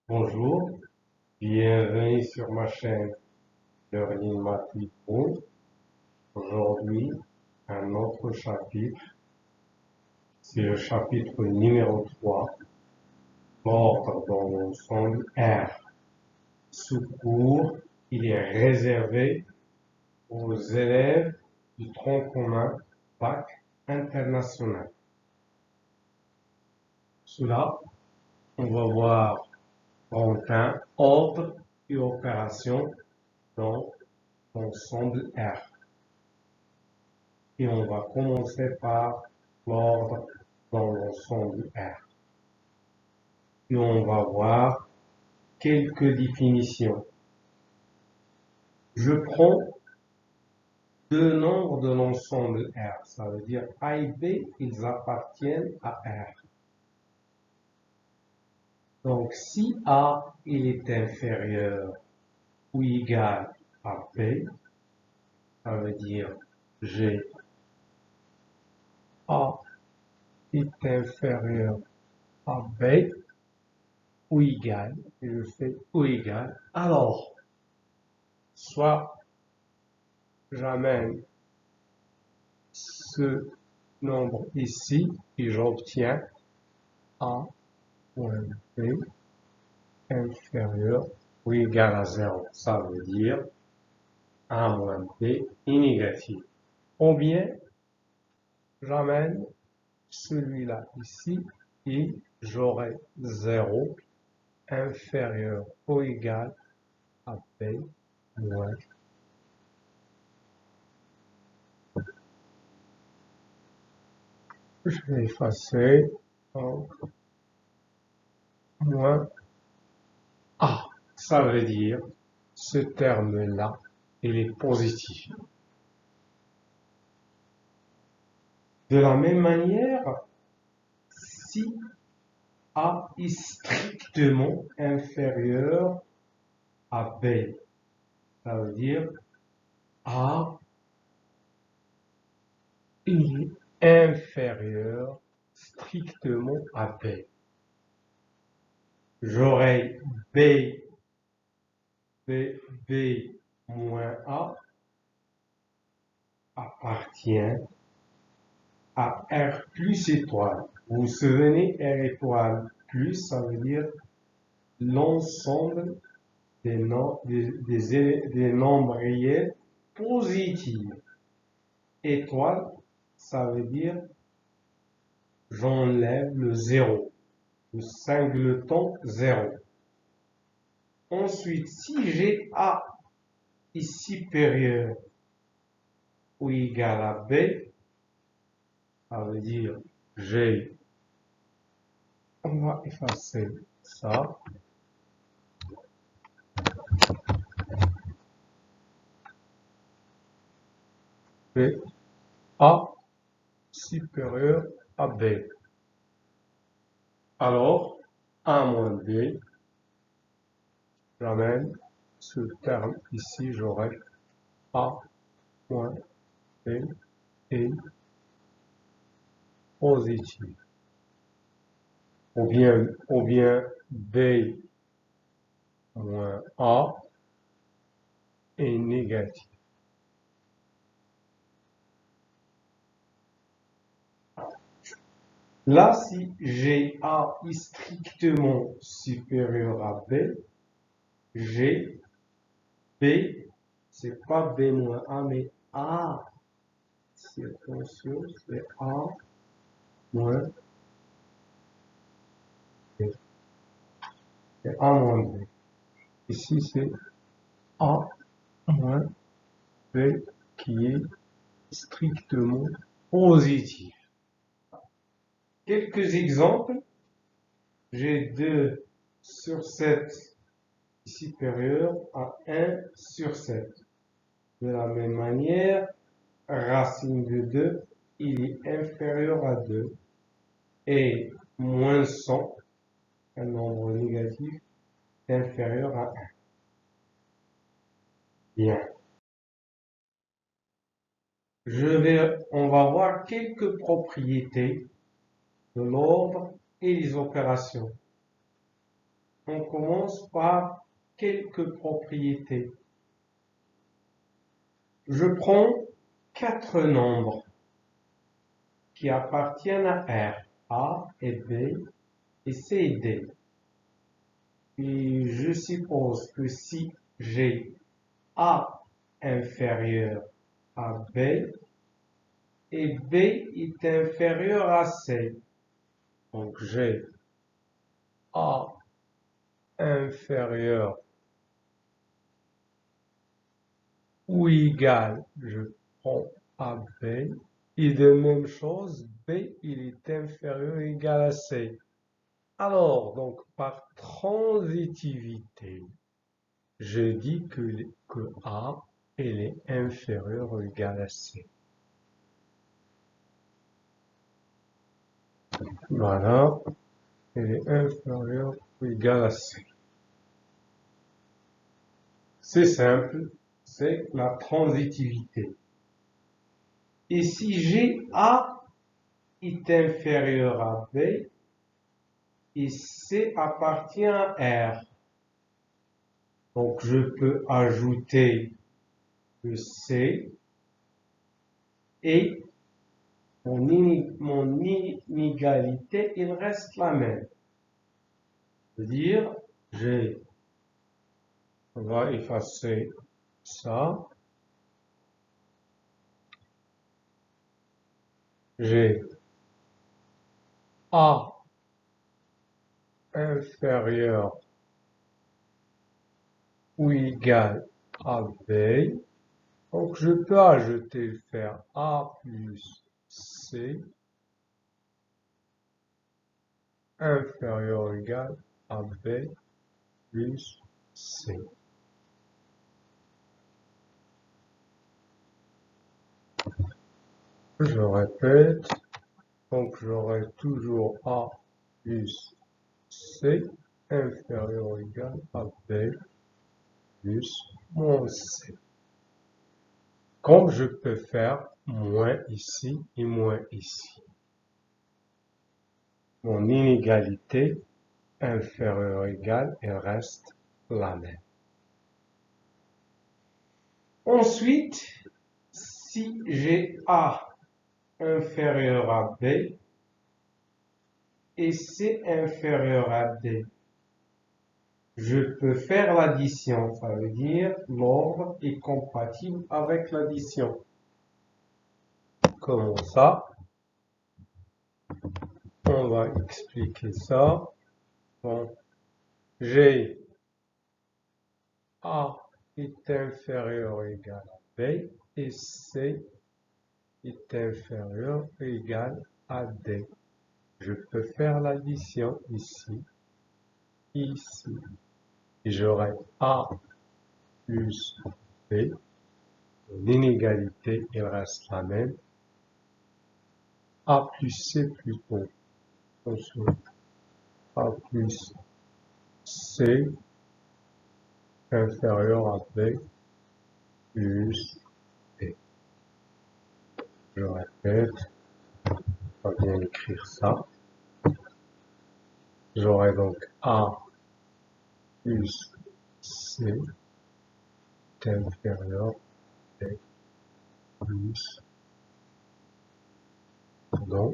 Bonjour, bienvenue sur ma chaîne Learning Math with Bo. Aujourd'hui, un autre chapitre, c'est le chapitre numéro 3, ordre dans l'ensemble R. Ce cours, il est réservé aux élèves du tronc commun Bac international. Cela, on va voir en ordre et opération dans l'ensemble R. Et on va commencer par l'ordre dans l'ensemble R. Et on va voir quelques définitions. Je prends deux nombres de l'ensemble R. Ça veut dire A et B, ils appartiennent à R. Donc, si A, il est inférieur ou égal à B, ça veut dire G. A est inférieur à B ou égal, et je fais ou égal, alors, soit j'amène ce nombre ici et j'obtiens A moins B inférieur ou égal à 0. Ça veut dire A moins B est négatif. Ou bien, j'amène celui-là ici et j'aurai 0 inférieur ou égal à B moins. Je vais effacer donc moins A. Ça veut dire ce terme-là, il est positif. De la même manière, si A est strictement inférieur à B, ça veut dire A est inférieur strictement à B. J'aurai B moins A appartient à R plus étoile. Vous vous souvenez, R étoile plus, ça veut dire l'ensemble des nombres réels positifs. Étoile, ça veut dire j'enlève le 0, le singleton 0. Ensuite, si j'ai A est supérieur ou égal à B, ça veut dire G. On va effacer ça. B, A supérieur à B. Alors, A moins B, j'amène ce terme ici, j'aurai A moins B est positif. Ou bien B moins A est négatif. Là, si G A est strictement supérieur à B, G, B, c'est pas B moins A, mais A. C'est attention, c'est A moins B. C'est A moins B. Ici, c'est A moins B qui est strictement positif. Quelques exemples. J'ai 2 sur 7 supérieur à 1 sur 7. De la même manière, racine de 2, il est inférieur à 2. Et moins 100, un nombre négatif, est inférieur à 1. Bien. On va voir quelques propriétés de l'ordre et les opérations. on commence par quelques propriétés. Je prends 4 nombres qui appartiennent à R, A et B, et C et D. Et je suppose que si j'ai A inférieur à B, et B est inférieur à C, donc j'ai A inférieur ou égal, je prends AB, et de même chose, B, il est inférieur ou égal à C. Alors, donc, par transitivité, je dis que A, elle est inférieure ou égale à C. Voilà, elle est inférieure ou égale à C. C'est simple, c'est la transitivité. Et si j'ai A est inférieur à B et C appartient à R, donc je peux ajouter le C et mon inégalité, il reste la même. C'est-à-dire, on va effacer ça. J'ai A inférieur ou égal à B. Donc, je peux ajouter, faire A plus C inférieur ou égal à B plus C. Je répète, donc j'aurai toujours A plus C inférieur ou égal à B plus mon C. Comme je peux faire moins ici et moins ici. Mon inégalité inférieure ou égale, elle reste la même. Ensuite, si j'ai A inférieur à B et C inférieur à D, je peux faire l'addition, ça veut dire l'ordre est compatible avec l'addition. Comment ça? On va expliquer ça. Bon, j'ai A est inférieur ou égal à B et C est inférieur ou égal à D. Je peux faire l'addition ici, ici. Et j'aurai A plus B. L'inégalité, il reste la même. A plus C plutôt. Ensuite, A plus C inférieur à B plus B. Je répète, on va bien écrire ça. J'aurai donc A plus C inférieur à B plus, pardon,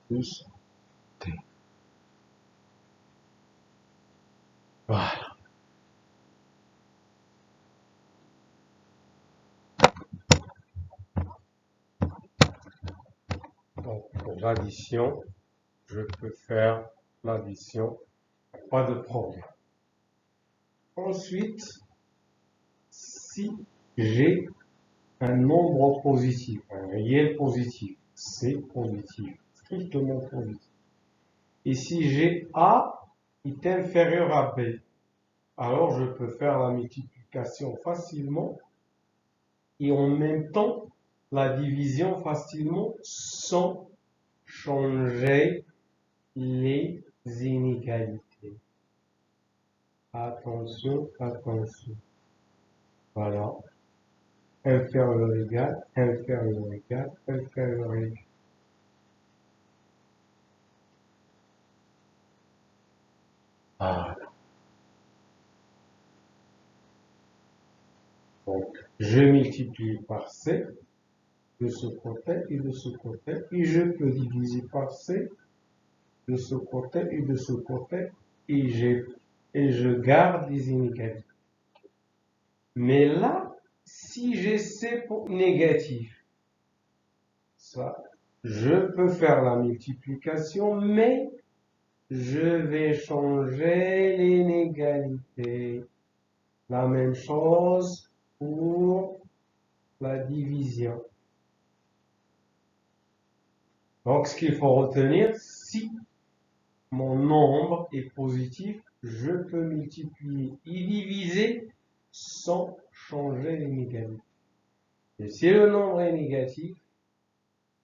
plus T. Voilà. Donc, pour l'addition, je peux faire l'addition, pas de problème. Ensuite, si j'ai un nombre positif, un réel positif, c'est positif, strictement positif. Et si j'ai A est inférieur à B, alors je peux faire la multiplication facilement et en même temps la division facilement sans changer les inégalités. Attention, attention. Voilà. inférieur égal, inférieur égal, inférieur égal. Voilà. Donc, je multiplie par C de ce côté et de ce côté, et je peux diviser par C de ce côté et de ce côté, et je garde les inégalités. Mais là, si j'ai C pour négatif, ça, je peux faire la multiplication, mais je vais changer l'inégalité. La même chose pour la division. Donc, ce qu'il faut retenir, si mon nombre est positif, je peux multiplier et diviser sans changer l'inégalité. Et si le nombre est négatif,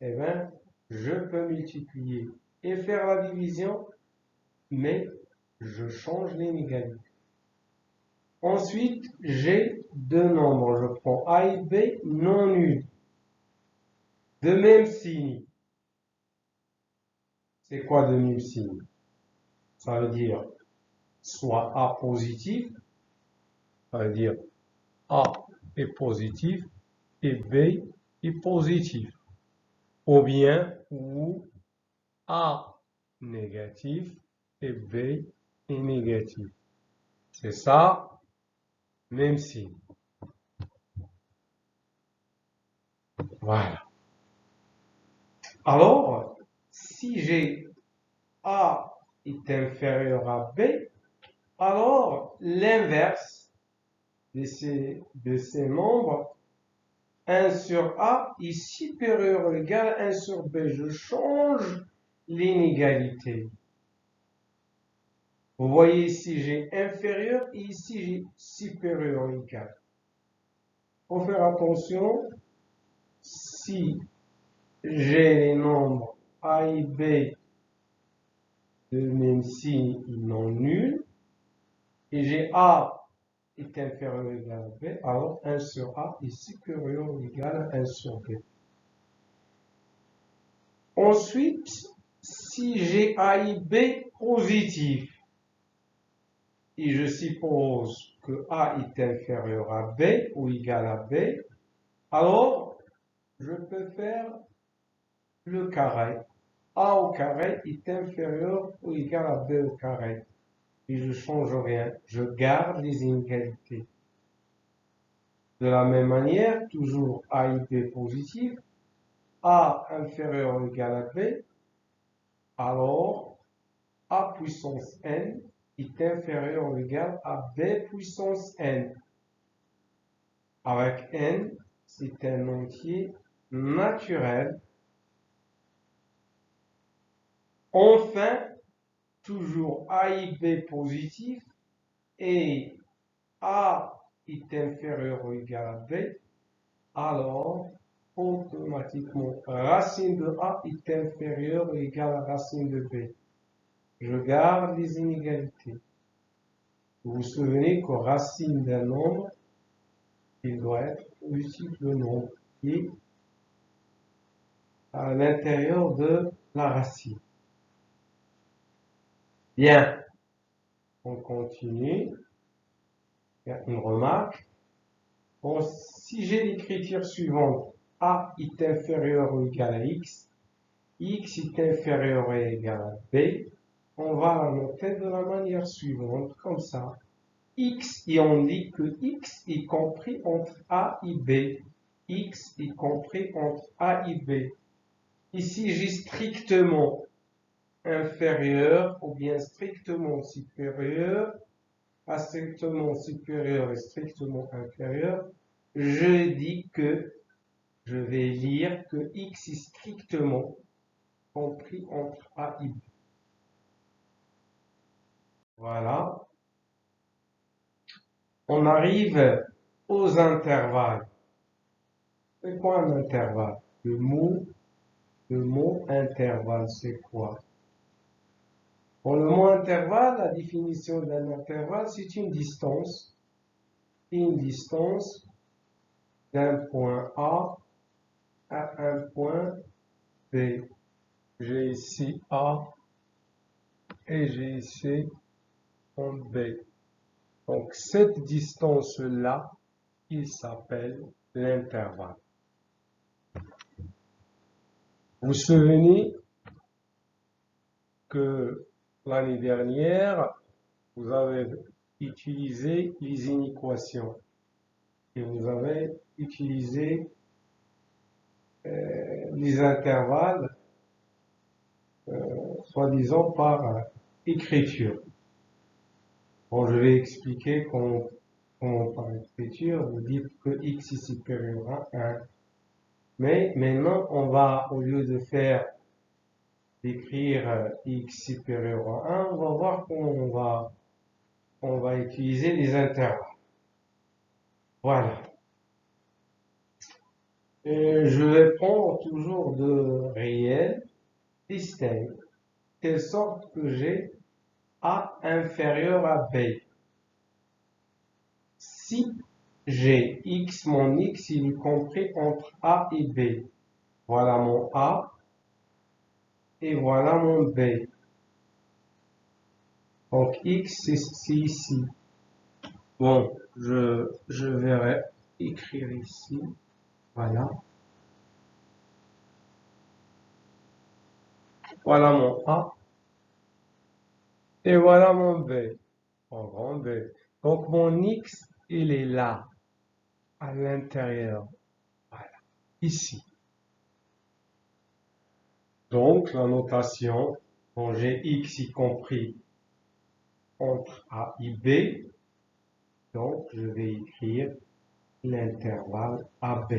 eh bien, je peux multiplier et faire la division, mais je change l'inégalité. Ensuite, j'ai deux nombres. Je prends A et B non nuls, de même signe. C'est quoi de même signe? Ça veut dire soit A positif, ça veut dire A est positif et B est positif. Ou bien, ou A négatif et B est négatif. C'est ça, même signe. Voilà. Alors, si j'ai A est inférieur à B, alors l'inverse de ces nombres, 1 sur A est supérieur ou égal à 1 sur B. Je change l'inégalité. Vous voyez ici, j'ai inférieur et ici, j'ai supérieur ou égal. Il faut faire attention, si j'ai les nombres A et B de même signe, ils non nuls, et j'ai A est inférieur ou égal à B, alors 1 sur A est supérieur ou égal à 1 sur B. Ensuite, si j'ai A et B positif, et je suppose que A est inférieur à B ou égal à B, alors je peux faire le carré. A au carré est inférieur ou égal à B au carré. Et je ne change rien, je garde les inégalités. De la même manière, toujours A et B positif, A inférieur ou égal à B, alors A puissance n est inférieur ou égal à B puissance n. Avec n, c'est un entier naturel. Enfin, toujours A et B positif et A est inférieur ou égal à B, alors automatiquement racine de A est inférieure ou égale à racine de B. Je garde les inégalités. Vous vous souvenez que racine d'un nombre, il doit être multiple nombre qui est à l'intérieur de la racine. Bien, on continue. Il y a une remarque. Bon, si j'ai l'écriture suivante, A est inférieur ou égal à X est inférieur ou égal à B, on va la noter de la manière suivante, comme ça. X, et on dit que X est compris entre A et B. X est compris entre A et B. Ici, j'ai strictement inférieur ou bien strictement supérieur, à strictement supérieur et strictement inférieur. Je dis que je vais lire que X est strictement compris entre A et B. Voilà. On arrive aux intervalles. C'est quoi un intervalle? Le mot intervalle, c'est quoi? Pour le mot intervalle, la définition d'un intervalle, c'est une distance d'un point A à un point B. J'ai ici A et j'ai ici un B. Donc cette distance-là, il s'appelle l'intervalle. Vous vous souvenez que l'année dernière, vous avez utilisé les inéquations et vous avez utilisé les intervalles, soi-disant par écriture. Bon, je vais expliquer comment par écriture, vous dites que x est supérieur à 1. Mais maintenant, on va, au lieu de d'écrire x supérieur à 1, on va voir comment on va utiliser les intervalles. Voilà. Et je vais prendre toujours de réels distincts, de telle sorte que j'ai A inférieur à B. Si j'ai x, mon x, il est compris entre A et B. Voilà mon A et voilà mon B. Donc x, c'est ici. Bon, je vais écrire ici. Voilà. Voilà mon A. Et voilà mon B. En grand B. Donc mon X, il est là, à l'intérieur. Voilà. Ici. Donc la notation, bon, j'ai X y compris entre A et B. Donc je vais écrire l'intervalle AB.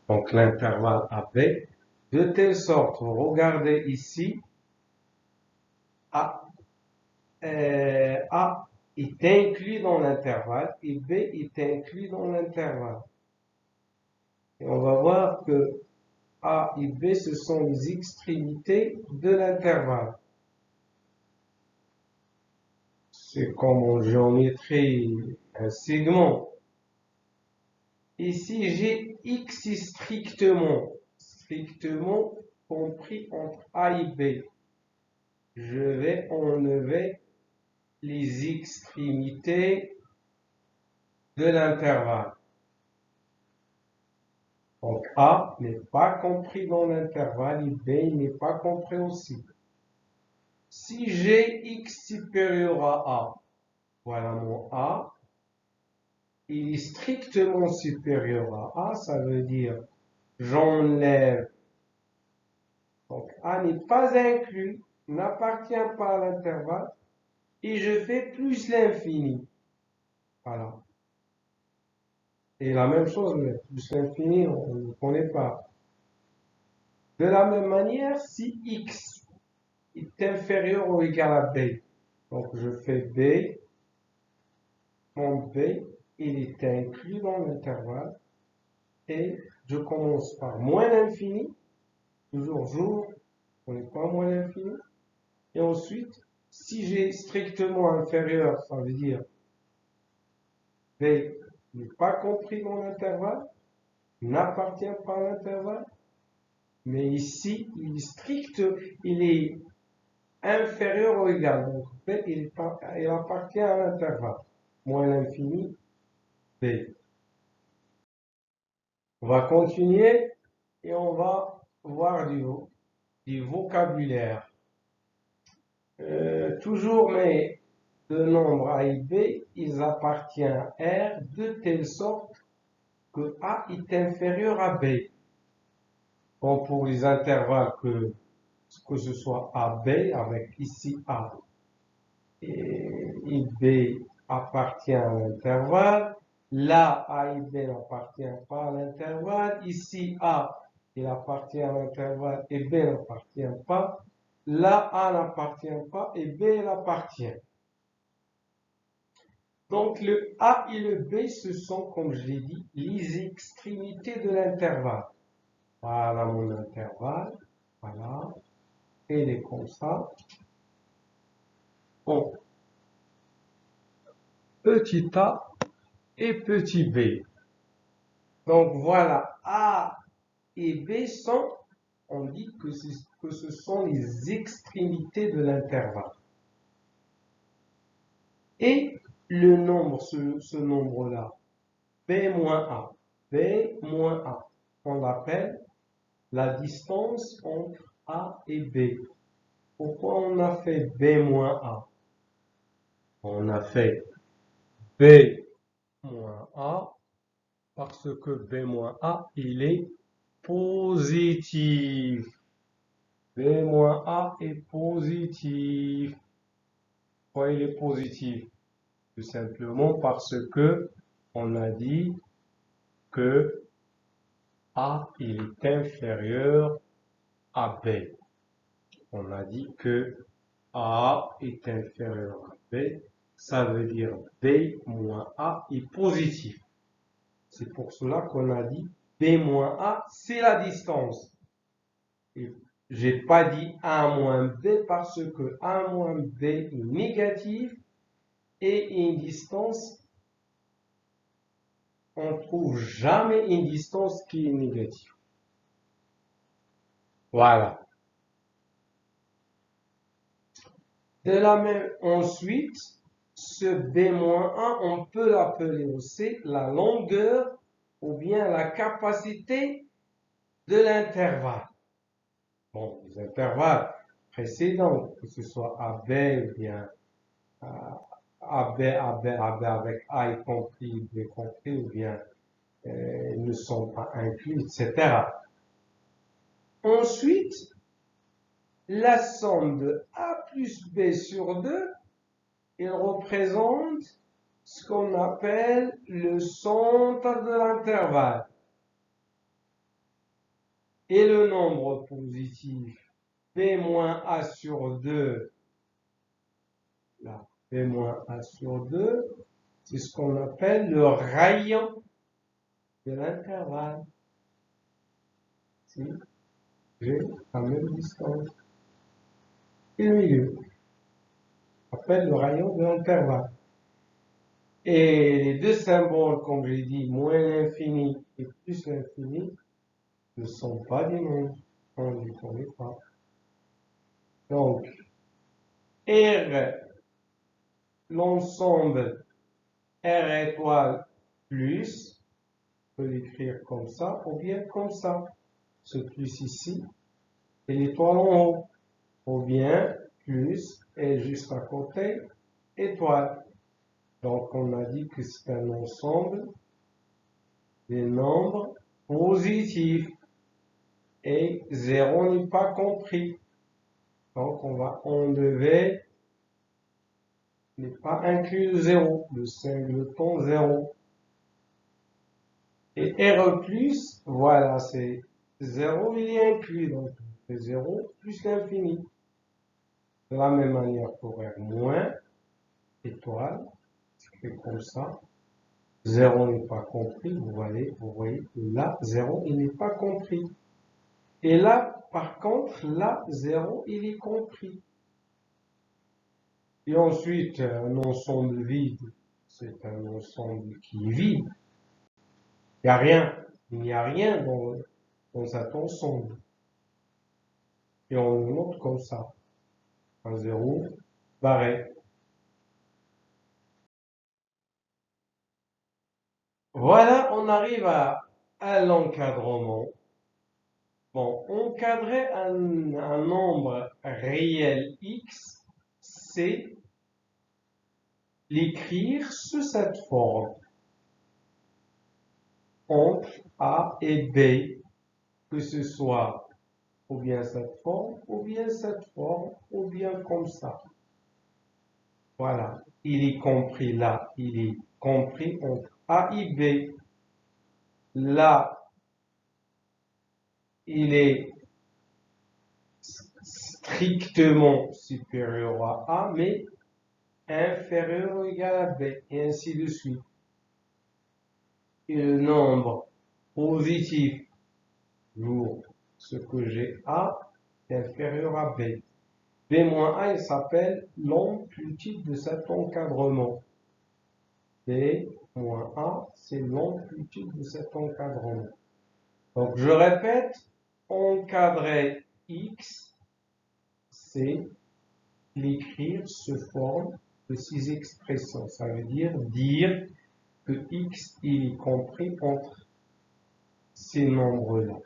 Donc l'intervalle AB, de telle sorte, regardez ici, A est inclus dans l'intervalle et B est inclus dans l'intervalle. Et on va voir que A et B, ce sont les extrémités de l'intervalle. C'est comme en géométrie un segment. Ici, j'ai X strictement compris entre A et B. Je vais enlever les extrémités de l'intervalle. Donc A n'est pas compris dans l'intervalle et B n'est pas compris aussi. Si j'ai x supérieur à A, voilà mon A, il est strictement supérieur à A, ça veut dire j'enlève. Donc A n'est pas inclus, n'appartient pas à l'intervalle, et je fais plus l'infini. Voilà. Et la même chose, mais plus l'infini, on ne connaît pas. De la même manière, si x est inférieur ou égal à B, donc je fais B, mon B, il est inclus dans l'intervalle, et je commence par moins l'infini, toujours jour, on n'est pas moins l'infini, et ensuite, si j'ai strictement inférieur, ça veut dire B n'est pas compris dans l'intervalle, n'appartient pas à l'intervalle, mais ici, il est strict, il est inférieur ou égal, donc B, il appartient à l'intervalle, moins l'infini, B. On va continuer et on va voir du vocabulaire. Toujours, mais de nombre A et B, ils appartiennent à R de telle sorte que A est inférieur à B. Bon, pour les intervalles que ce soit AB, avec ici A et B appartient à l'intervalle, là A et B n'appartiennent pas à l'intervalle, ici A il appartient à l'intervalle et B n'appartient pas, là A n'appartient pas et B il appartient. Donc le A et le B, ce sont, comme je l'ai dit, les extrémités de l'intervalle. Voilà mon intervalle, voilà, et il est comme ça. Bon, petit a et petit b. Donc voilà, a et b sont, on dit que ce sont les extrémités de l'intervalle. Et le nombre, ce nombre-là, b-a, b-a, on l'appelle la distance entre a et b. Pourquoi on a fait b-a? On a fait b-a parce que b-a, il est positif. b-a est positif. Pourquoi il est positif? Tout simplement parce que on a dit que A il est inférieur à B. On a dit que A est inférieur à B. Ça veut dire B moins A est positif. C'est pour cela qu'on a dit B moins A, c'est la distance. Et j'ai pas dit A moins B parce que A moins B est négatif et une distance, on trouve jamais une distance qui est négative. Voilà. De la même, ensuite, ce B-1, on peut l'appeler aussi la longueur ou bien la capacité de l'intervalle. Bon, les intervalles précédents, que ce soit AB ou bien AB, AB, AB avec A y compris, B compris, ou bien ne sont pas inclus, etc. Ensuite, la somme de A plus B sur 2, il représente ce qu'on appelle le centre de l'intervalle. Et le nombre positif B moins A sur 2, là, B moins A sur 2, c'est ce qu'on appelle le rayon de l'intervalle. Si j'ai la même distance. Et le milieu, on appelle le rayon de l'intervalle. Et les deux symboles, comme j'ai dit, moins l'infini et plus l'infini, ne sont pas des nombres. On ne les connaît pas. Donc, R, l'ensemble R étoile plus, on peut l'écrire comme ça ou bien comme ça. Ce plus ici et l'étoile en haut. Ou bien plus et juste à côté, étoile. Donc, on a dit que c'est un ensemble des nombres positifs. Et 0 n'est pas compris. Donc, on va enlever, n'est pas inclus le 0, le singleton 0. Et R plus, voilà, c'est 0, il est inclus, donc c'est 0 plus l'infini. De la même manière pour R moins, étoile, c'est comme ça. 0 n'est pas compris, vous voyez que là, 0, il n'est pas compris. Et là, par contre, là, 0, il est compris. Et ensuite, un ensemble vide, c'est un ensemble qui est vide. Il n'y a rien. Il n'y a rien dans cet ensemble. Et on le note comme ça. Un 0 barré. Voilà, on arrive à l'encadrement. Bon, encadrer un nombre réel x, c'est l'écrire sous cette forme. Entre A et B, que ce soit ou bien cette forme, ou bien cette forme, ou bien comme ça. Voilà, il est compris là, il est compris entre A et B. Là, il est strictement supérieur à A, mais inférieur ou égal à B, et ainsi de suite. Et le nombre positif pour ce que j'ai A est inférieur à B. B moins A, il s'appelle l'amplitude de cet encadrement. B moins A, c'est l'amplitude de cet encadrement. Donc, je répète, encadrer X, c'est l'écrire sous forme de ces expressions. Ça veut dire que X il est compris entre ces nombres-là.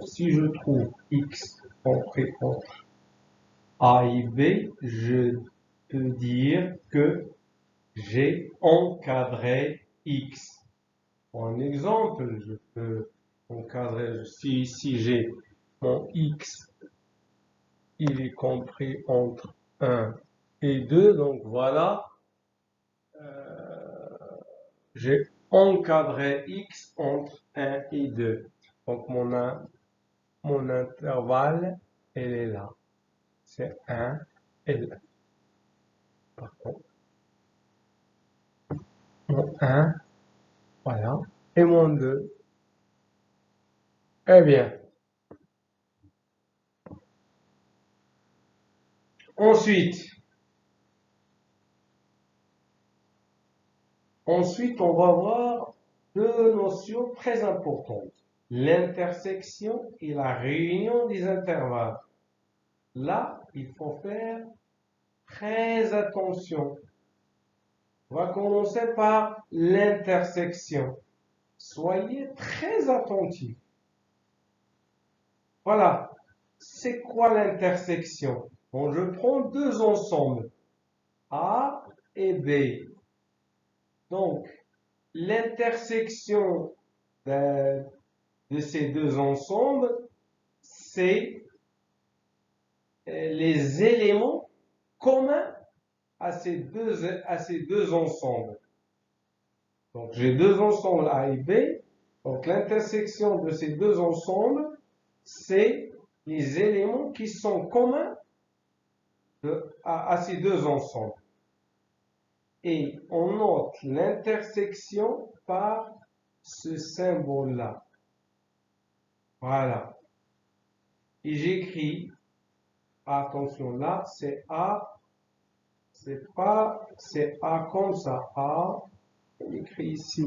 Si je trouve X compris entre A et B, je peux dire que j'ai encadré X. Pour un exemple, je peux encadrer, si j'ai mon X, il est compris entre 1 et 2, donc voilà, j'ai encadré X entre 1 et 2. Donc mon intervalle, elle est là. C'est 1 et 2. Pardon. Mon 1, voilà, et mon 2. Eh bien, ensuite, on va voir deux notions très importantes. L'intersection et la réunion des intervalles. Là, il faut faire très attention. On va commencer par l'intersection. Soyez très attentifs. Voilà. C'est quoi l'intersection? Bon, je prends deux ensembles, A et B. Donc, l'intersection de ces deux ensembles, c'est les éléments communs à ces deux ensembles. Donc, j'ai deux ensembles A et B. Donc, l'intersection de ces deux ensembles, c'est les éléments qui sont communs à ces deux ensembles. Et on note l'intersection par ce symbole-là. Voilà. Et j'écris, attention là, c'est A, c'est A comme ça, A, on écrit ici,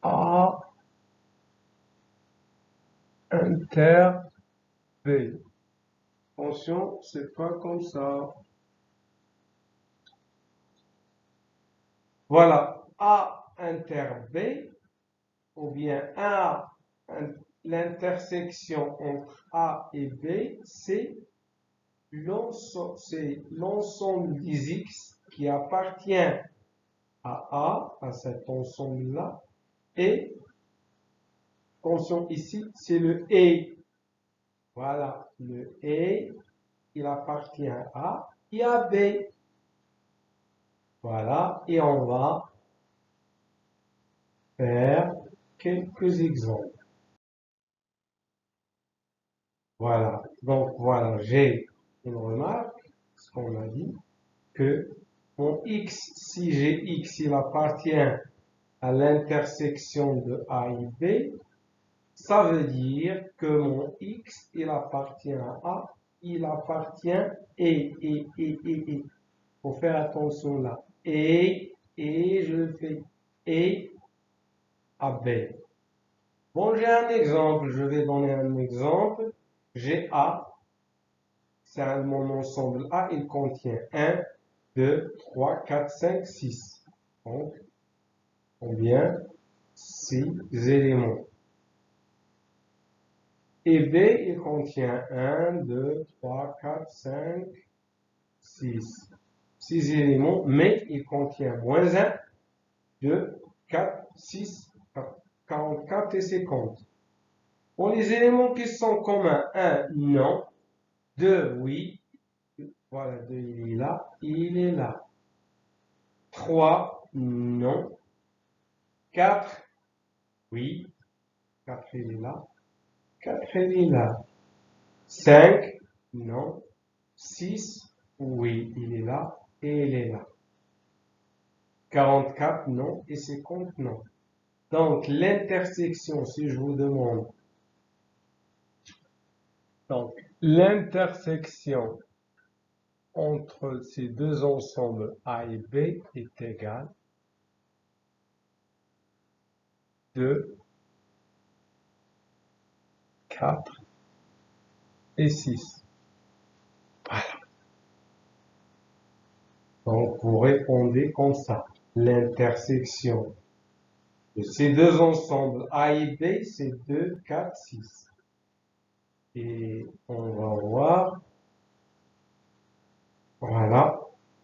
A, inter, B. Attention, c'est pas comme ça. Voilà, A inter B, ou bien l'intersection entre A et B, c'est l'ensemble des X qui appartient à cet ensemble-là, et attention ici, c'est le et. Voilà, le et, il appartient à A et à B. Voilà, et on va faire quelques exemples. Voilà, donc voilà, j'ai une remarque, ce qu'on a dit, que mon X, si j'ai X, il appartient à l'intersection de A et B, ça veut dire que mon X, il appartient à A, il appartient et. Faut faire attention là. Et je fais et à B. Bon, j'ai un exemple, je vais donner un exemple. J'ai A, c'est mon ensemble A, il contient 1, 2, 3, 4, 5, 6. Donc, combien? 6 éléments. Et B, il contient 1, 2, 3, 4, 5, 6. 6 éléments, mais il contient moins 1, 2, 4, 6, 44 et 50. Pour les éléments qui sont communs, 1, non. 2, oui. Voilà, 2, il est là. Il est là. 3, non. 4, oui. 4, il est là. 4, il est là. 5, non. 6, oui, il est là. Et il est là. 44, non. Et 50, non. Donc, l'intersection, si je vous demande. Donc, l'intersection entre ces deux ensembles A et B est égal 2, 4 et 6. Voilà. Donc, vous répondez comme ça. L'intersection de ces deux ensembles A et B, c'est 2, 4, 6. Et on va voir. Voilà.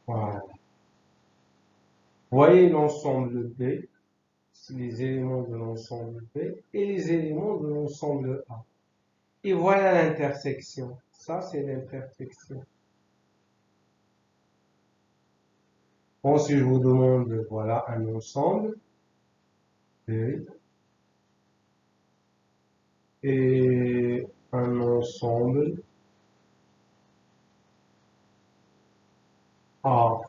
Voilà. Voyez l'ensemble B, les éléments de l'ensemble B et les éléments de l'ensemble A. Et voilà l'intersection. Ça, c'est l'intersection. Bon, si je vous demande, voilà un ensemble B et un ensemble A.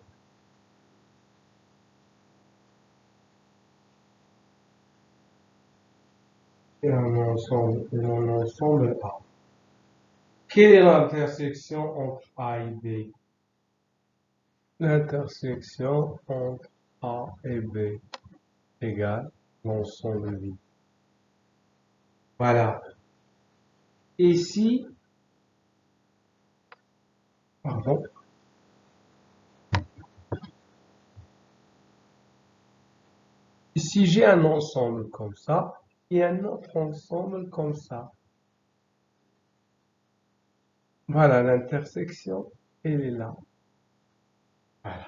Et un ensemble A. Quelle est l'intersection entre A et B? L'intersection entre A et B égale l'ensemble vide. Voilà. Ici, pardon, ici j'ai un ensemble comme ça et un autre ensemble comme ça. Voilà, l'intersection, elle est là. Voilà.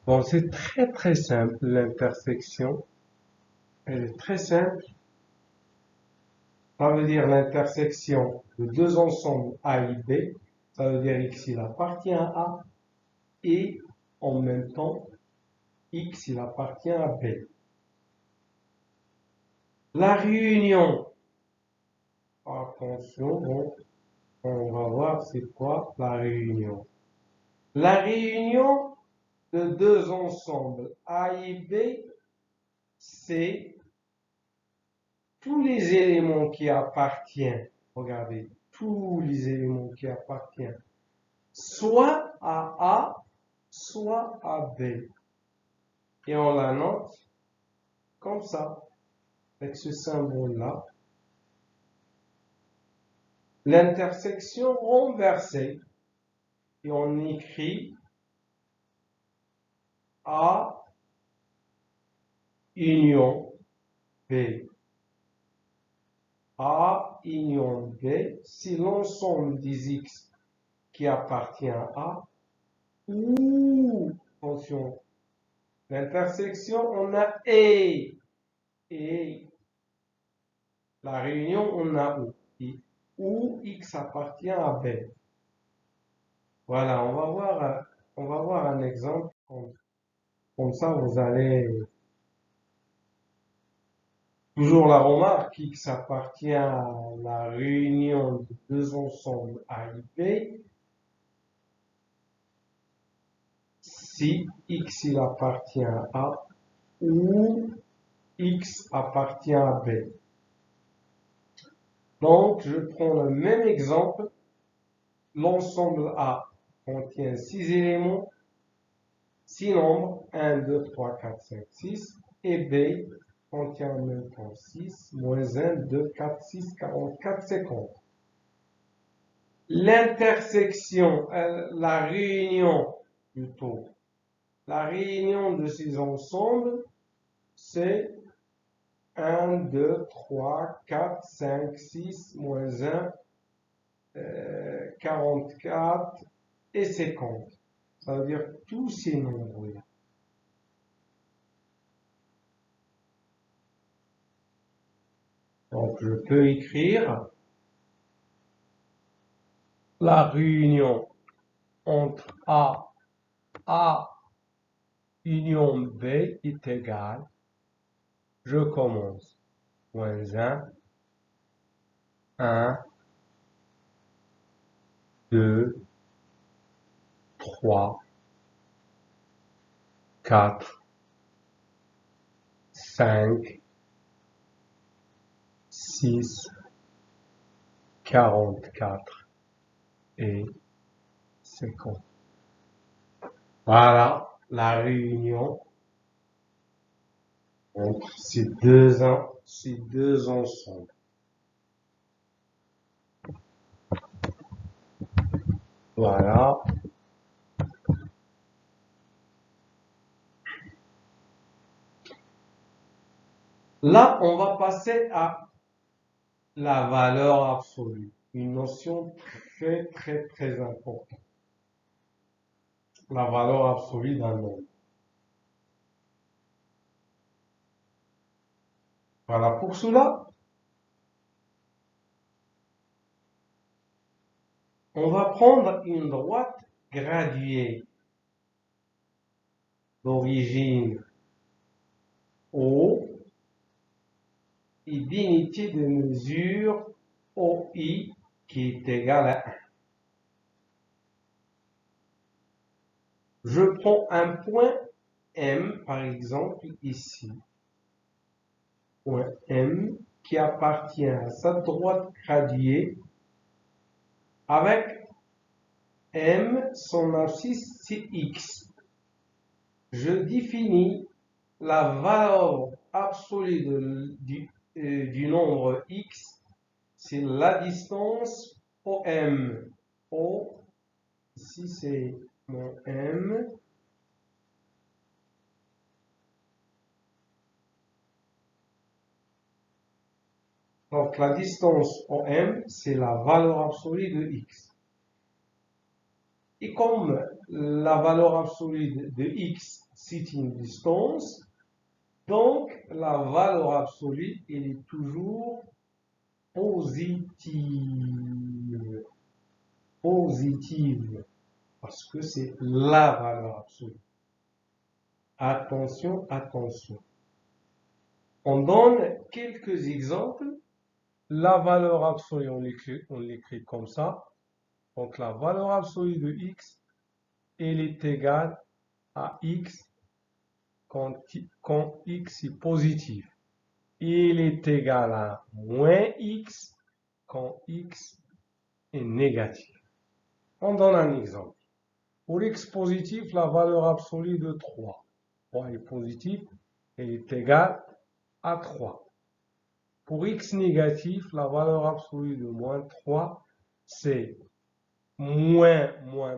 Bon, c'est très simple, l'intersection. Elle est très simple. Ça veut dire l'intersection de deux ensembles A et B. Ça veut dire X, il appartient à A. Et en même temps, X, il appartient à B. La réunion. Attention, bon, on va voir c'est quoi la réunion. La réunion de deux ensembles A et B, c'est tous les éléments qui appartiennent, regardez, tous les éléments qui appartiennent soit à A, soit à B. Et on la note comme ça, avec ce symbole-là. L'intersection renversée, et on écrit A union B. A union B, c'est l'ensemble des X qui appartient à A, ou, attention, l'intersection, on a et la réunion, on a ou. Et où X appartient à B. Voilà, on va voir un exemple. Comme ça, vous allez toujours la remarque, X appartient à la réunion de deux ensembles A et B. Si X il appartient à A ou X appartient à B. Donc, je prends le même exemple. L'ensemble A contient 6 éléments, 6 nombres, 1, 2, 3, 4, 5, 6. Et B contient en même temps 6, moins 1, 2, 4, 6, 44, 50. L'intersection, la réunion plutôt, la réunion de ces ensembles, c'est 1, 2, 3, 4, 5, 6, moins 1, 44 et 50. Ça veut dire tous ces nombres-là. Donc, je peux écrire la réunion entre A union B est égale, je commence, moins 1, 2, 3, 4, 5, 6, 44. et 50. Voilà la réunion entre ces deux ensembles. Voilà. Là, on va passer à la valeur absolue. Une notion très, très, très importante. La valeur absolue d'un nombre. Voilà, pour cela, on va prendre une droite graduée d'origine O et d'unité de mesure OI qui est égale à 1. Je prends un point M, par exemple, ici. Point M qui appartient à sa droite graduée avec M, son abscisse, c'est X. Je définis la valeur absolue du nombre X, c'est la distance OM. O, ici c'est mon M. Donc la distance OM, c'est la valeur absolue de X. Et comme la valeur absolue de X, c'est une distance, donc la valeur absolue, elle est toujours positive. Positive. Parce que c'est la valeur absolue. Attention, attention. On donne quelques exemples. La valeur absolue, on l'écrit comme ça. Donc la valeur absolue de X, elle est égale à X quand X est positif. Il est égal à moins X quand X est négatif. On donne un exemple. Pour X positif, la valeur absolue de 3. 3 est positif, elle est égale à 3. Pour X négatif, la valeur absolue de moins 3, c'est moins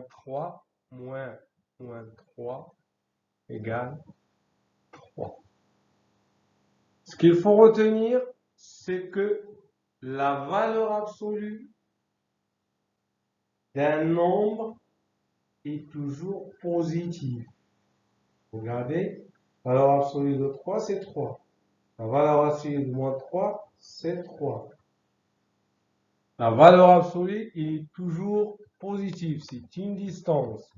3, moins 3 égale 3. Ce qu'il faut retenir, c'est que la valeur absolue d'un nombre est toujours positive. Regardez, la valeur absolue de 3, c'est 3. La valeur absolue de moins 3, c'est 3. La valeur absolue est toujours positive, c'est une distance.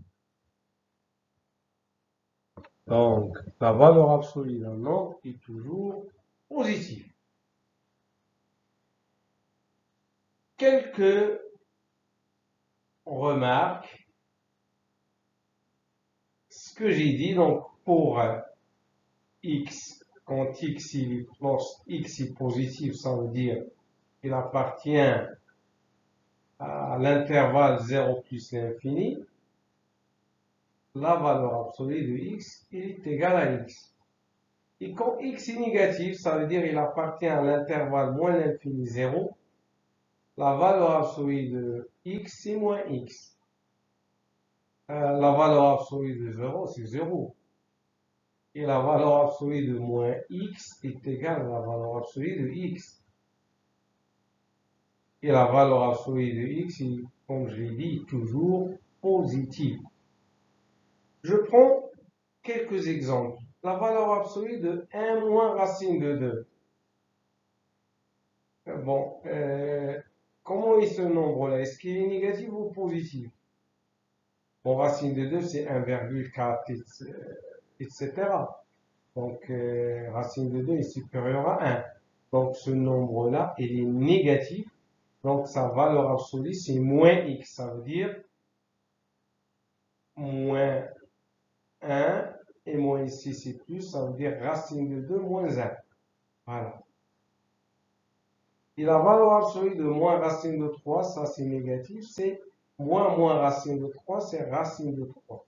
Donc, la valeur absolue d'un nombre est toujours positive. Quelques remarques. Ce que j'ai dit, donc, pour X, quand X est positif, ça veut dire qu'il appartient à l'intervalle 0 plus l'infini. La valeur absolue de X est égale à X. Et quand X est négatif, ça veut dire qu'il appartient à l'intervalle moins l'infini 0. La valeur absolue de X, c'est moins X. La valeur absolue de 0, c'est 0. Et la valeur absolue de moins X est égale à la valeur absolue de X. Et la valeur absolue de X est, comme je l'ai dit, toujours positive. Je prends quelques exemples. La valeur absolue de 1 moins racine de 2. Bon, comment est ce nombre-là? Est-ce qu'il est négatif ou positif? Bon, racine de 2, c'est 1,4, etc. Donc, racine de 2 est supérieure à 1. Donc, ce nombre-là, il est négatif. Donc, sa valeur absolue, c'est moins x. Ça veut dire moins 1. Et moins ici, c'est plus. Ça veut dire racine de 2 moins 1. Voilà. Et la valeur absolue de moins racine de 3, ça c'est négatif, c'est moins racine de 3, c'est racine de 3.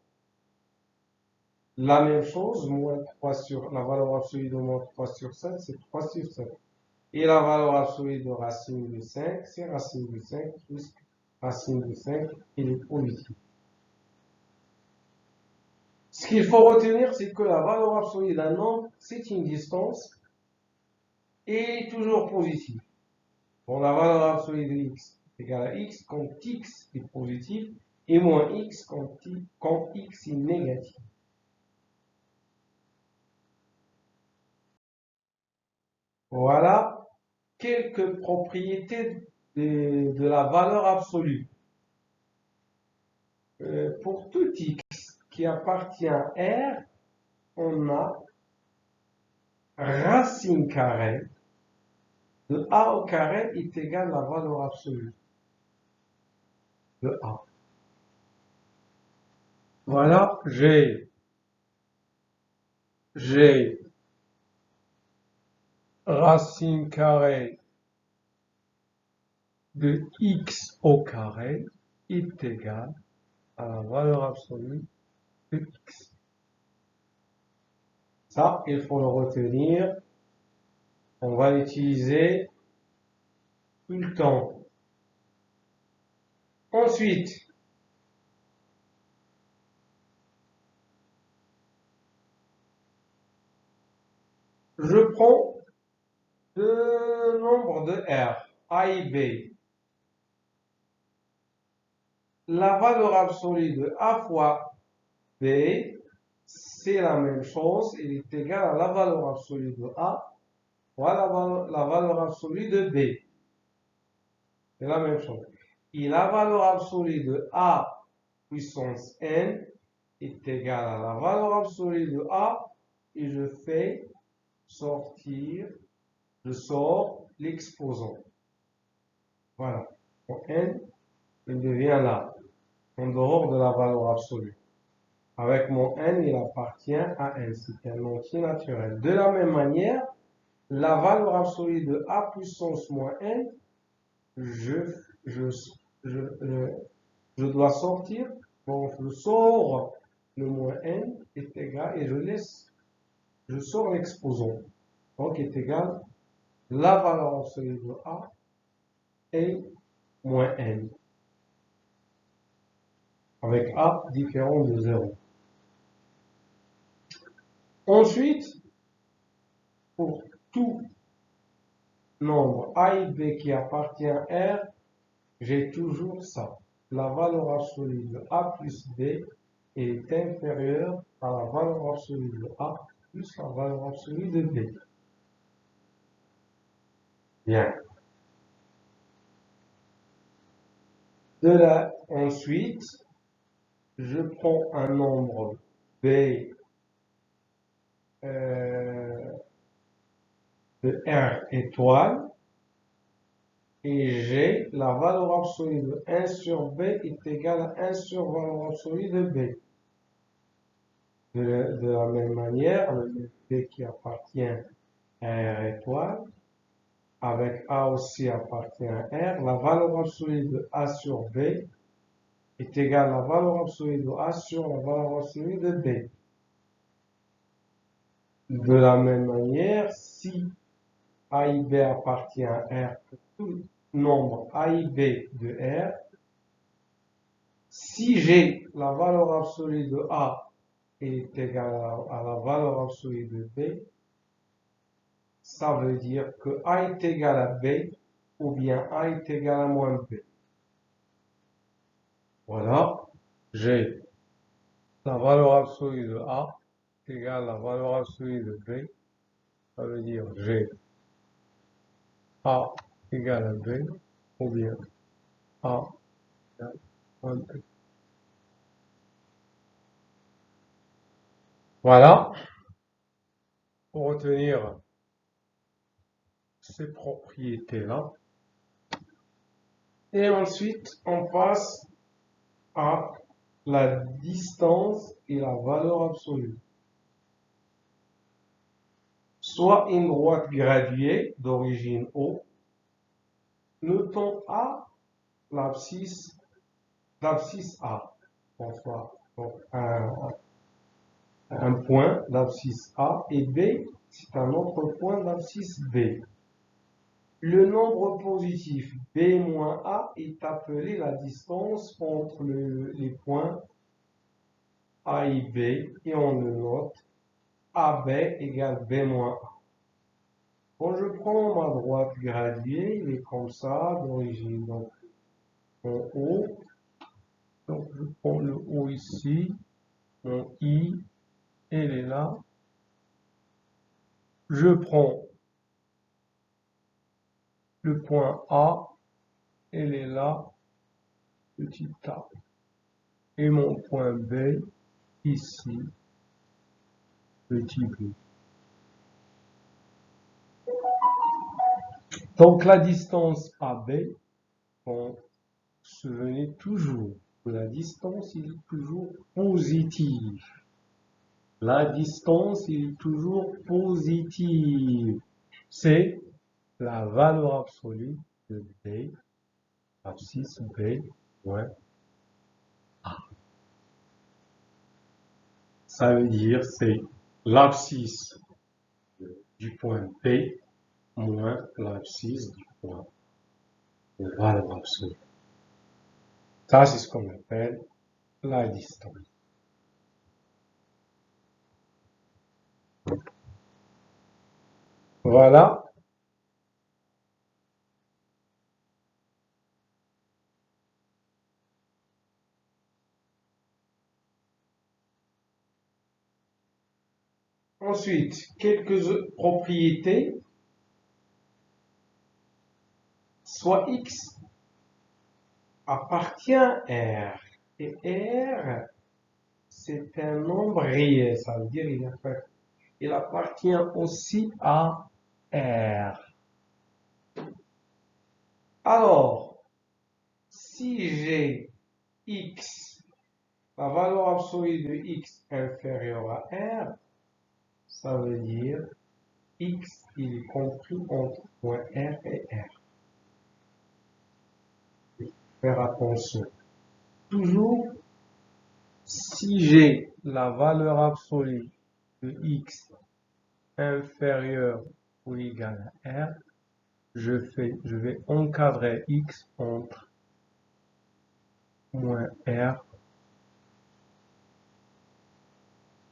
La même chose, la valeur absolue de moins 3 sur 7, c'est 3 sur 7. Et la valeur absolue de racine de 5, c'est racine de 5 plus racine de 5, il est positif. Ce qu'il faut retenir, c'est que la valeur absolue d'un nombre, c'est une distance et toujours positive. Bon, la valeur absolue de x est égale à x quand x est positif et moins x quand x est négatif. Voilà quelques propriétés de la valeur absolue. Pour tout x qui appartient à R, on a racine carrée de A au carré est égal à la valeur absolue de A. Voilà, j'ai racine carrée de x au carré est égal à la valeur absolue de x. Ça, il faut le retenir. On va l'utiliser tout le temps. Ensuite, je prends deux nombres de R, A et B. La valeur absolue de A fois B, c'est la même chose, il est égal à la valeur absolue de A fois la valeur absolue de B. C'est la même chose. Et la valeur absolue de A puissance n est égale à la valeur absolue de A et je fais sortir, je sors l'exposant. Voilà. Donc n, il devient là, en dehors de la valeur absolue. Avec mon n, il appartient à n. C'est un entier naturel. De la même manière, la valeur absolue de a puissance moins n, je dois sortir. Donc, je sors le moins n est égal et je sors l'exposant. Donc, est égal la valeur absolue de a et moins n. Avec a différent de 0. Ensuite, pour tout nombre a et b qui appartient à R, j'ai toujours ça. La valeur absolue de a plus b est inférieure à la valeur absolue de a plus la valeur absolue de b. Bien. De là, ensuite, je prends un nombre b de R étoile et j'ai la valeur absolue de 1 sur b est égale à 1 sur valeur absolue de b. De la même manière, le b qui appartient à R étoile, avec A aussi appartient à R, la valeur absolue de A sur B est égale à la valeur absolue de A sur la valeur absolue de B. De la même manière, si A et B appartient à R, pour tout nombre A et B de R, si j'ai la valeur absolue de A est égale à la valeur absolue de B, ça veut dire que A est égal à B ou bien A est égal à moins B. Voilà, j'ai la valeur absolue de A égale à la valeur absolue de B. Ça veut dire j'ai A égale à B ou bien A égale à B. Voilà, pour retenir ces propriétés-là. Et ensuite, on passe à la distance et la valeur absolue. Soit une droite graduée d'origine O, notons A l'abscisse d'abscisse A. On soit donc, un point d'abscisse A et B, c'est un autre point d'abscisse B. Le nombre positif B moins A est appelé la distance entre les points A et B et on le note AB égale B moins A. Quand je prends ma droite graduée, il est comme ça d'origine. Donc en haut, donc je prends le haut ici, mon I, elle est là. Je prends le point A, elle est là, petit a. Et mon point B, ici, petit b. Donc la distance AB, on se souvenez toujours que la distance est toujours positive. La distance est toujours positive. C'est la valeur absolue de B, abscisse B moins A. Ça veut dire c'est l'abscisse du point B moins l'abscisse du point de valeur absolue. Ça, c'est ce qu'on appelle la distance. Voilà. Ensuite, quelques propriétés. Soit X appartient à R. Et R, c'est un nombre réel. Ça veut dire il appartient aussi à R. Alors, si j'ai X, la valeur absolue de X inférieure à R, ça veut dire X, il est compris entre point R et R. Faire attention. Toujours, si j'ai la valeur absolue de X inférieure ou égale à R, je vais encadrer X entre moins R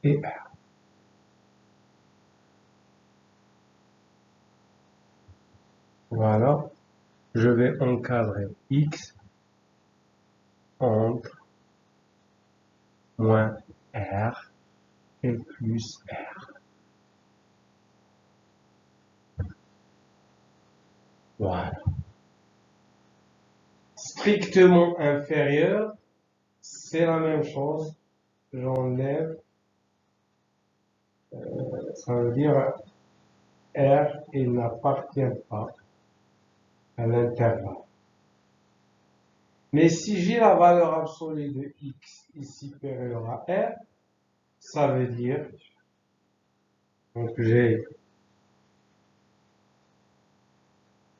et R. Voilà, je vais encadrer X entre moins R et plus R. Voilà. Strictement inférieur, c'est la même chose. J'enlève, ça veut dire R, il n'appartient pas à l'intervalle. Mais si j'ai la valeur absolue de X est supérieure à R, ça veut dire, donc j'ai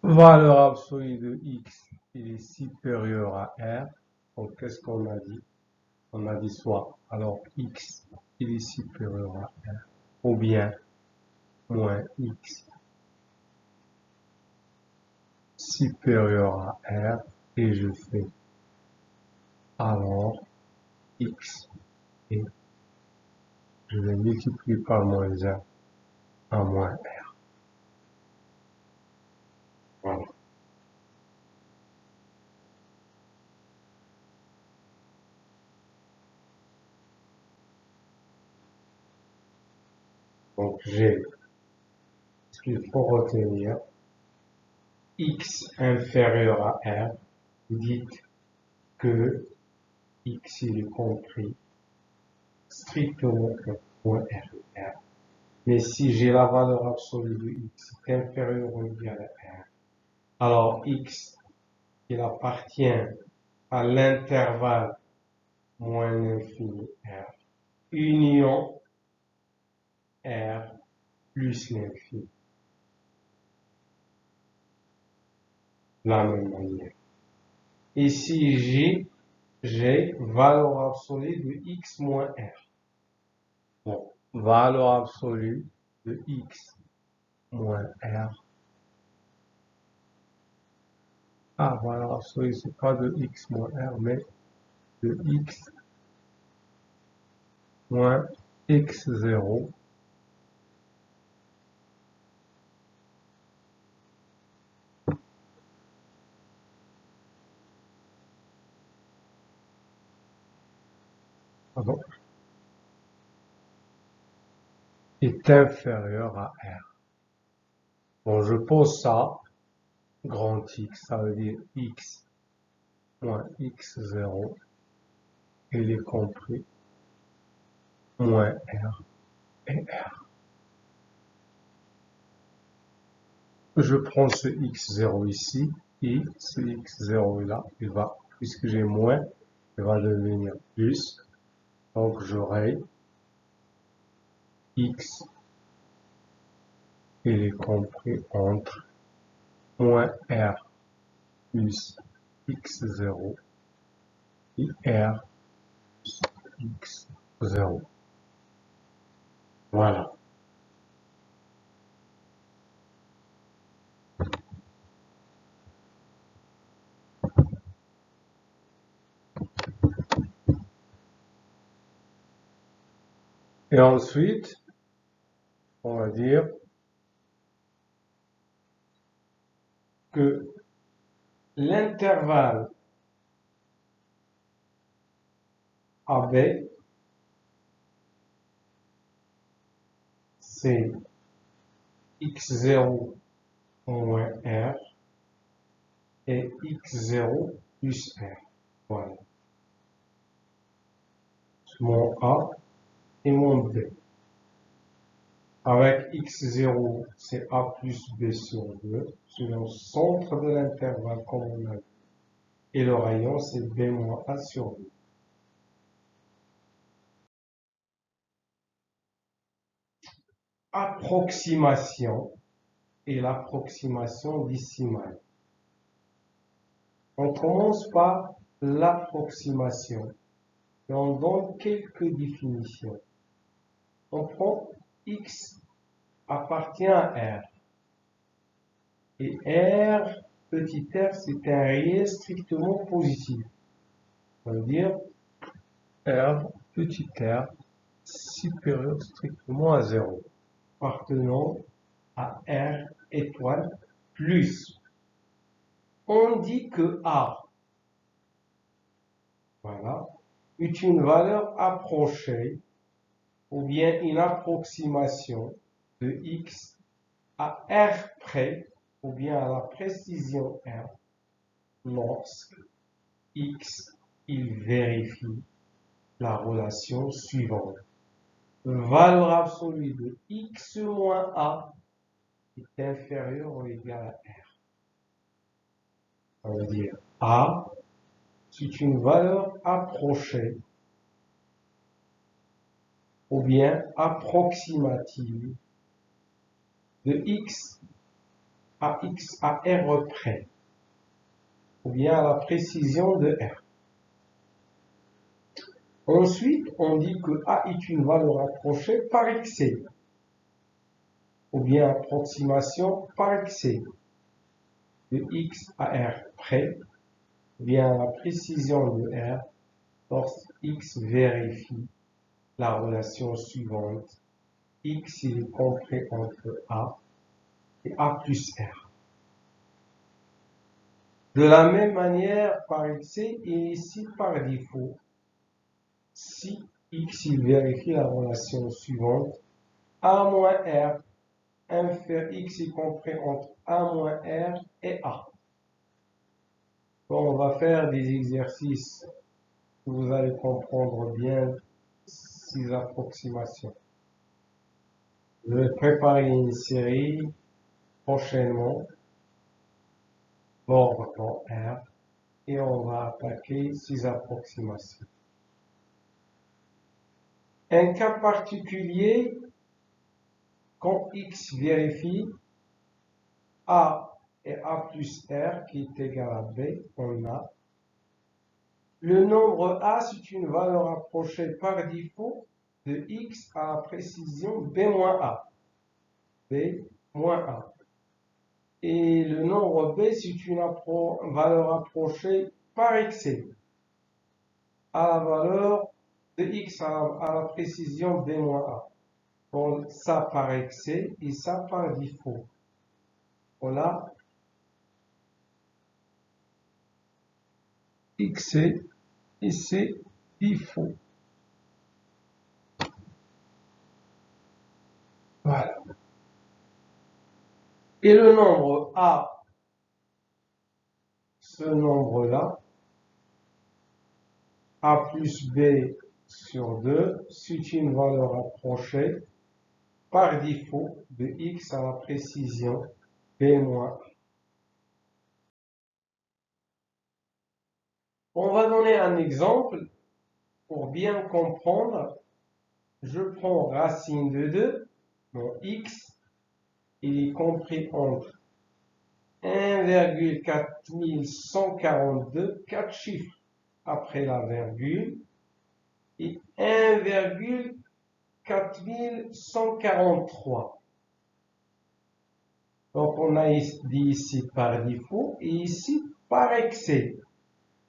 valeur absolue de X, il est supérieur à R. Donc qu'est-ce qu'on a dit? On a dit soit, alors X, il est supérieur à R, ou bien moins X supérieur à R, et je fais alors X, et je vais multiplier par moins 1 à moins R. Voilà. Donc j'ai ce qu'il faut retenir, X inférieur à R, vous dites que X il est compris strictement entre point R et R. Mais si j'ai la valeur absolue de X qui est inférieure ou égale à R, alors X, il appartient à l'intervalle moins l'infini R, union R plus l'infini. De la même manière. Et si j'ai j'ai valeur absolue de x moins r. Bon, valeur absolue de x moins r. Ah, valeur absolue, c'est pas de x moins r, mais de x moins x0. Pardon, est inférieur à r. Bon, je pose ça, grand X, ça veut dire x moins x0, il est compris, moins r et r. Je prends ce x0 ici, et ce x0 là, il va, puisque j'ai moins, il va devenir plus. Donc j'aurai x, il est compris entre moins r plus x0 et r plus x0. Voilà. Et ensuite, on va dire que l'intervalle AB, c'est x0 moins r et x0 plus r. Voilà. Mon A et mon B. Avec x0, c'est a plus b sur 2, c'est le centre de l'intervalle comme on a vu. Et le rayon, c'est b moins a sur 2. Approximation et l'approximation décimale. On commence par l'approximation et on donne quelques définitions. On prend x appartient à r. Et r, petit r, c'est un réel strictement positif. Ça veut dire r, petit r, supérieur strictement à 0, appartenant à R étoile plus. On dit que A, voilà, est une valeur approchée ou bien une approximation de X à R près ou bien à la précision R lorsque X, il vérifie la relation suivante. Valeur absolue de X moins A est inférieur ou égal à R. Ça veut dire A, c'est une valeur approchée ou bien approximative de x à r près, ou bien à la précision de r. Ensuite, on dit que a est une valeur approchée par excès, ou bien approximation par excès de x à r près, ou bien à la précision de r lorsque x vérifie la relation suivante. X il est compris entre a et a plus r. De la même manière, par excès et ici par défaut, si x il vérifie la relation suivante, a moins r inférieur x est compris entre a moins r et a. Bon, on va faire des exercices que vous allez comprendre bien ces approximations. Je vais préparer une série prochainement, ordre R, et on va attaquer ces approximations. Un cas particulier, quand x vérifie a et a plus r qui est égal à b, on a Le nombre A, c'est une valeur approchée par défaut de x à la précision b-a. b-a. Et le nombre b, c'est une valeur approchée par excès à la valeur de x à la précision b-a. Donc, ça par excès et ça par défaut. Voilà. Excès et c'est défaut. Voilà. Et le nombre A, ce nombre-là, A plus B sur 2, c'est une valeur approchée par défaut de x à la précision b moins. On va donner un exemple pour bien comprendre. Je prends racine de 2, mon x, il est compris entre 1,4142, 4 chiffres après la virgule, et 1,4143. Donc, on a dit ici par défaut et ici par excès.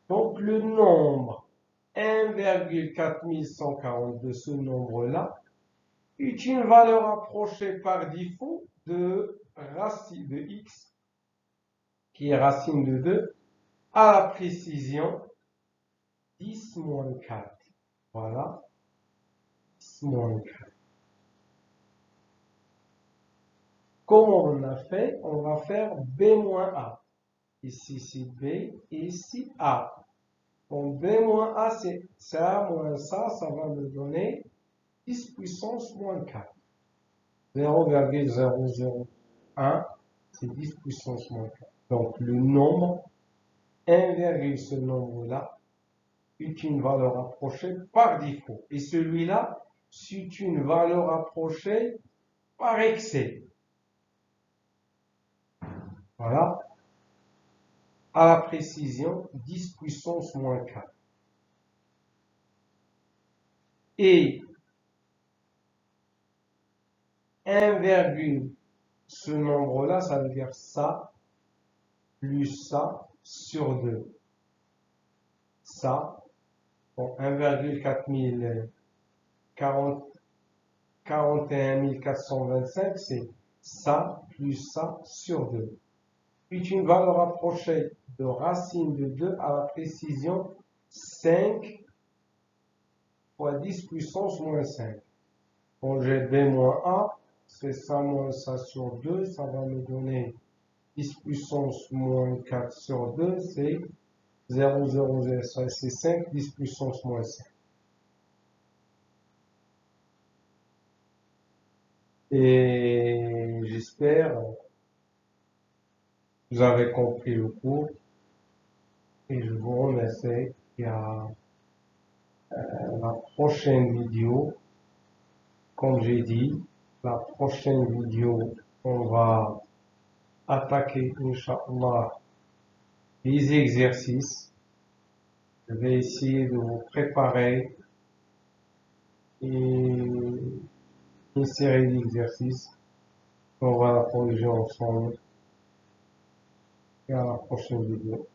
Donc, le nombre 1,4142, ce nombre-là, est une valeur approchée par défaut de racine de x, qui est racine de 2, à la précision 10 moins 4. Voilà, 10 moins 4. Comment on a fait? On va faire b moins a. Ici, c'est b, et ici, a. Donc, b moins a, c'est ça moins ça va me donner 10 puissance moins 4. 0,001, c'est 10 puissance moins 4. Donc, le nombre 1, ce nombre-là est une valeur approchée par défaut. Et celui-là, c'est une valeur approchée par excès. Voilà. À la précision, 10 puissance moins 4. Et 1, ce nombre-là, ça veut dire ça, plus ça, sur 2. Ça, donc 41 425, c'est ça, plus ça, sur 2. Puis une valeur approchée de racine de 2 à la précision 5 fois 10 puissance moins 5. Donc j'ai b moins a, c'est ça moins ça sur 2, ça va me donner 10 puissance moins 4 sur 2, c'est 0,005, c'est 5, 10 puissance moins 5. Et j'espère que vous avez compris le cours. Et je vous remercie. Et à la prochaine vidéo, comme j'ai dit, la prochaine vidéo, on va attaquer, Inch'Allah, les exercices. Je vais essayer de vous préparer une série d'exercices qu'on va corriger ensemble. Et à la prochaine vidéo.